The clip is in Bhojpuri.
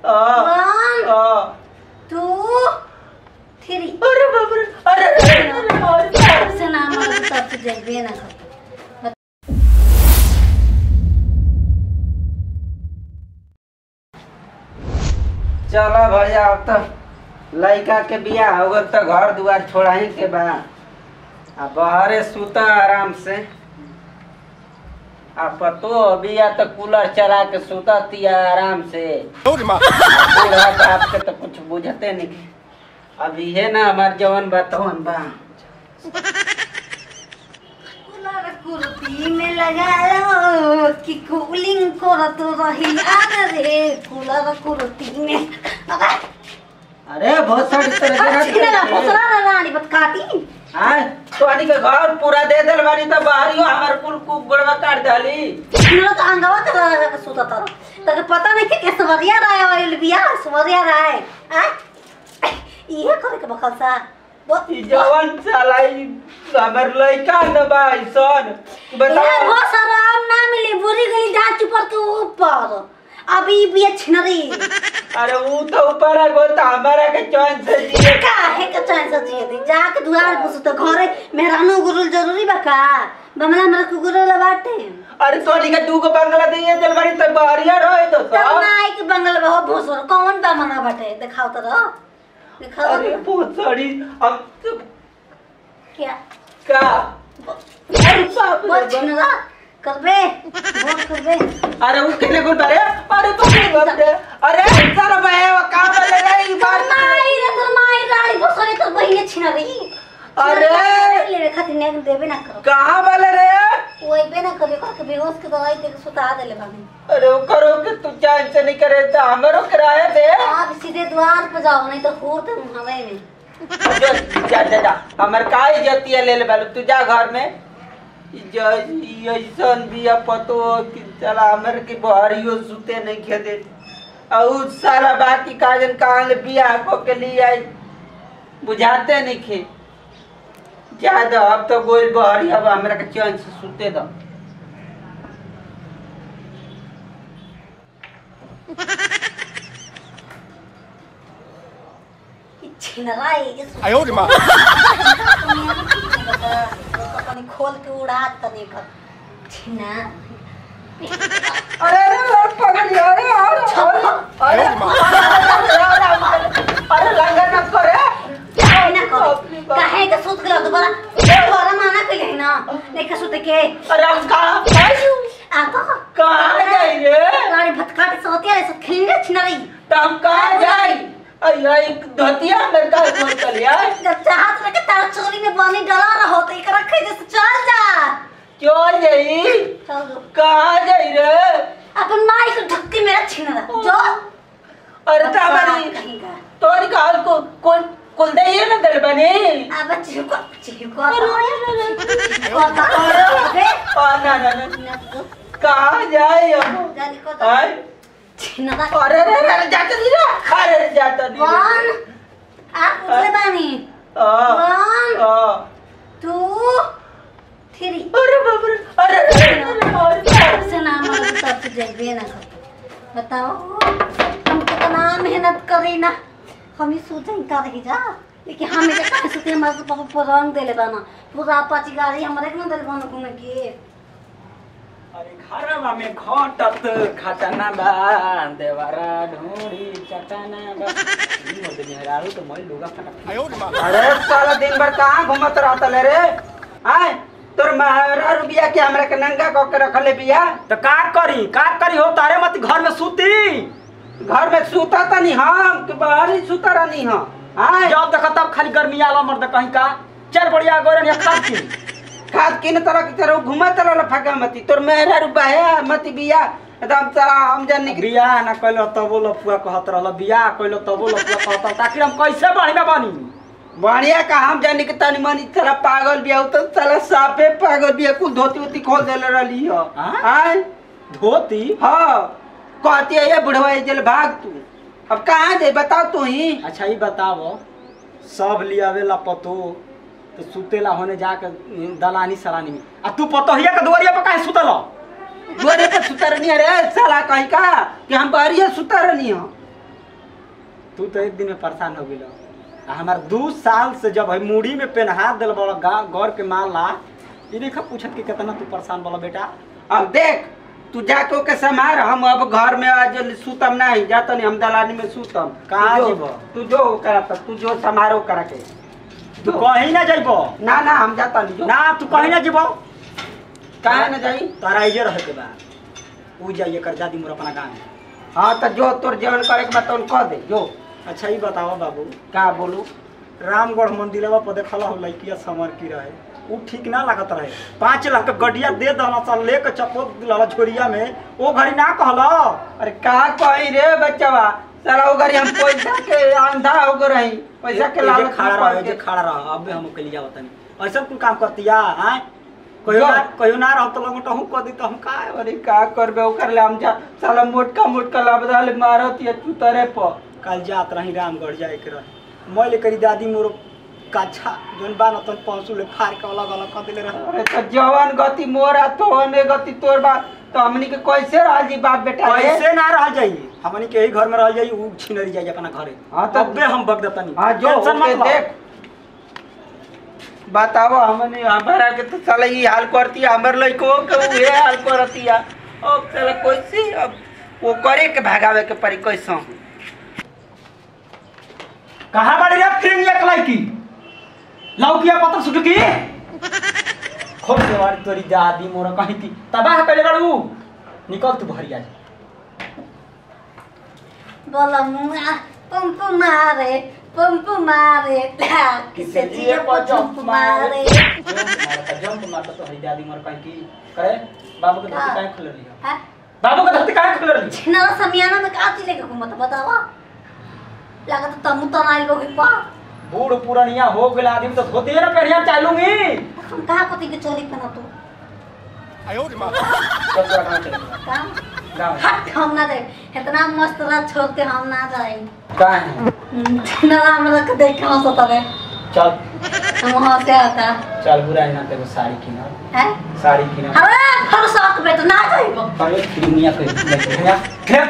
1 2 3। अरे बाप रे, अरे से नाम तब से जगबे ना कर। चलो भैया अब तो लड़का के बियाह हो गल तो घर दुआर छोड़ाही के बा। आ बाहरे सुता आराम से। आ पतो बिया तो कूलर चला के सुता तिया आराम से। बूढ़ा बाप के तो कुछ बुझते नहीं। अब ये ना हमार जवन बतवन बा। कूलर कुर्ती में लगा लो कि कूलिंग करत रही। अरे कूलर कुर्ती में अरे बहुत सारी तरह के रानी बत काटी। हां तो आनी के घर पूरा दे देल बानी त बाहरियो हमर कुल कुक गड़वा काट डाली। न तो अंगवा के सुता तर तके पता नहीं के सवरिया राय वाली बिया सवरिया राय आ ये करे के बखल सा ई जवान चलाई हमर लइका न भाई सन बताओ। ये बहुत सारा आम ना मिली बुरी गई जा चुपर के ऊपर अभी भी छिनरी। अरे वो तो ऊपर है गो तो हमारा के चैन से जिए काहे के चैन से जिए दी जाके दुआर पर सुत घरे मेहरानो गुरुल जरूरी बा का बंगला में के गुरुल बाटे। अरे तोनी के दू को बंगला दे दिल बानी त बाहरिया रहे तो सब नाई के बंगला हो भोसर कौन बा मना बाटे दिखाओ तो दिखाओ। अरे बहुत सारी अब क्या का अरे बाप रे छिनरा करबे बहुत करबे। अरे वो केने को बारे अरे बाप रे अरे सारा बहे काम ले रे बार माई रे तो माई रानी भोसरे तो बहिने छिनरी। अरे ले खातिर ने देबे ना करो कहां वाले रे ओई बे ना करे के बेहोश के दवाई दे के सुता देले बानी। अरे वो करो कि तू चैन से नहीं करे तो हमरो किराया दे। आप सीधे द्वार पे जाओ नहीं तो फूर दे हवा में। जा हमर का इज्जतिया ले ले बालू तू जा घर में। ऐसन बिया पतो कि चला हमर के बहरियो सुते नहीं खेदे और सारा बाकी काजन कहां ले बिया को के लिए आई बुझाते नहीं खे। जा दो अब तो गोल बहरी अब हमरा के चैन से सुते दो। आयो रे मां अपनी खोल के उड़ा तने कर छिना। अरे पगली अरे अरे अरे लंगर न करे काहे ना करे काहे के सुत गलो दोबारा दोबारा माना कइले ना लेके सुते के। अरे हम कहां आ तो कहां जाई रे गाड़ी भटका के सोतिया से खेलने छिना रही तो हम कहां जाई। अरे एक धतिया में का बोल चल यार जब चाहत रखे तार चोरी में पानी डाला रहो तो एकरा खेजे से चल जा। क्यों जाई चल जो कहां जाई रे अपन माई को धक्के मेरा छीना जो। अरे ताबरी तोरी काल को कुल दे ये ना दल बने अब चिको ना कहां जाए अब गाली को हाय छीना अरे अरे जाता नहीं रे अरे जाता नहीं वन आप उठले बानी 1 2 3। अरे बाप रे अरे से नाम तब से जगबे ना कर। बताओ हम कितना मेहनत करी ना हम ही सोचे का रही जा लेकिन हम ये कहां सोते हमारे पापा पर रंग देले बाना पूरा पाची गाड़ी हमरे के ना देले बाना घूमे के। अरे घरवा में घटत खटना बा देवरा ढूंढी चटना बा ई मत मेहरारू तो मैं लुगा फटा। अरे साला दिन भर कहां घूमत रहत ले रे आय तोर महरा रुबिया के हमरा के नंगा क के रखले बिया तो का करी हो तारे मत घर में सूती घर में सूता त नहीं हम के बाहर ही सूता रहनी हां आय जब देख तब खाली गर्मी आला मर्द कहीं का चल बढ़िया गोरन या खाद किन तरह की तरह घुमत रहल फगा मती तोर महरा रुबा है मती बिया एकदम सारा हम जान बिया ना कइलो तबो लफुआ कहत रहल बिया कइलो तबो लफुआ कहत ताकि हम कैसे बढ़िया बनी बढ़िया का हम जाने के तनी मनी साला पागल बिया तो साला साफे पागल बिया कुल धोती उती खोल देले रहली हो आय धोती हां कहती है ये बुढ़वा जल भाग तू अब कहां जाए बताओ तू ही। अच्छा ये बताओ सब लियावेला पतो तो सुतेला होने जाके दलानी सलानी में आ तू पतोहिया के दुआरिया पे काहे सुतल दुआरे पे सुतर नहीं रे साला कहीं का कि हम बाहरिया सुतर नहीं हो तू तो एक दिन में परेशान हो गेलो। हमार 2 साल से जब है मूड़ी में पेनहा दिल बड़ा गौर के माला ई देखा पूछत कि कितना तू परेशान बोला बेटा। अब देख तू जाके ओके समार, हम अब घर में आज सूतम नहीं जाता नहीं, हम दलानी में सूतम। कहाँ जीबो? तू जो करा तू जो समारो करा के तू कहीं ना जाइबो। ना ना हम जाता नहीं जो। ना तू कहीं ना जीबो। कहाँ ना जाई? तारा इजे रहे के बा ऊ जाइए कर जादी मोर अपना गांव। हाँ तो जो तोर जीवन करे के बात कह दे जो। अच्छा ये बताओ बाबू का बोलू? रामगढ़ मंदिरवा पर देखला हो लड़किया समर की रहे, उ ठीक ना लागत रहे। 5 लाख का गड्डिया दे दला चल लेके चपोक दिला छोरिया में, वो घड़ी ना कहला। अरे का कही रे बच्चावा, साला वो घड़ी हम पैसा के अंधा हो गए रही, पैसा के लालच खड़ा रहा जे खड़ा रहा। अब हम के लिया बतानी ऐसा तू काम करतिया हैं? कहियो ना रह तो लगट हूं क दी त हम का। अरे का करबे ओकर ले हम जा साला मोटका मोटका लाबदाल मारत या चुतरे पर। कल जात रही रामगढ़ जाए के रहे, मैं ले करी दादी मोर काछा जोन बान तन पहुंचू ले फार के अलग अलग कर देले रहे। अरे तो जवान गति मोरा तो हने गति तोर बा, तो हमनी के कैसे रह जी बाप बेटा रे? कैसे ना रह जाई, हमनी के यही घर में रह जाई, उ छिनरी जाई अपना घरे। हां तो अबे हम बग देतनी। हां जो ओके देख बताओ हमने हमारा के तो साला ये हाल करती है, हमर लइको के उहे हाल करती है। ओ साला कैसे अब वो करे के भागावे के परी कैसे? कहां बाड़ी रे फिर एक लड़की लौकिया पत्र सुटकी खोल देवारी तोरी दादी मोर कहीं थी तबाह पहले बाड़ू निकल तू भरिया बोला पंप मारे किसे जिए पर जंप मारे जंप मारता तो हरी दादी मोर कहीं की करे बाबू के धरती काहे खुल रही है? बाबू के धरती काहे खुल रही है? छिना समियाना में का चीज लेके घूमत बतावा, लागत तमु तनाई लोग पा बूढ़ पुरानिया हो गेल आदमी तो धोती ना पहनिया चालूंगी। हम कहां कोती के चोरी पहना तू आयो रे मां चल जरा कहां चले काम गांव हट हम ना दे इतना मस्त रात छोड़ के हम ना जाए। कहां है ना हमरा के देख हम तो तबे चल हम वहां से आता चल बुरा है ना तेरे साड़ी किना है साड़ी किना अरे हर शौक बेटा ना जाइबो अरे दुनिया के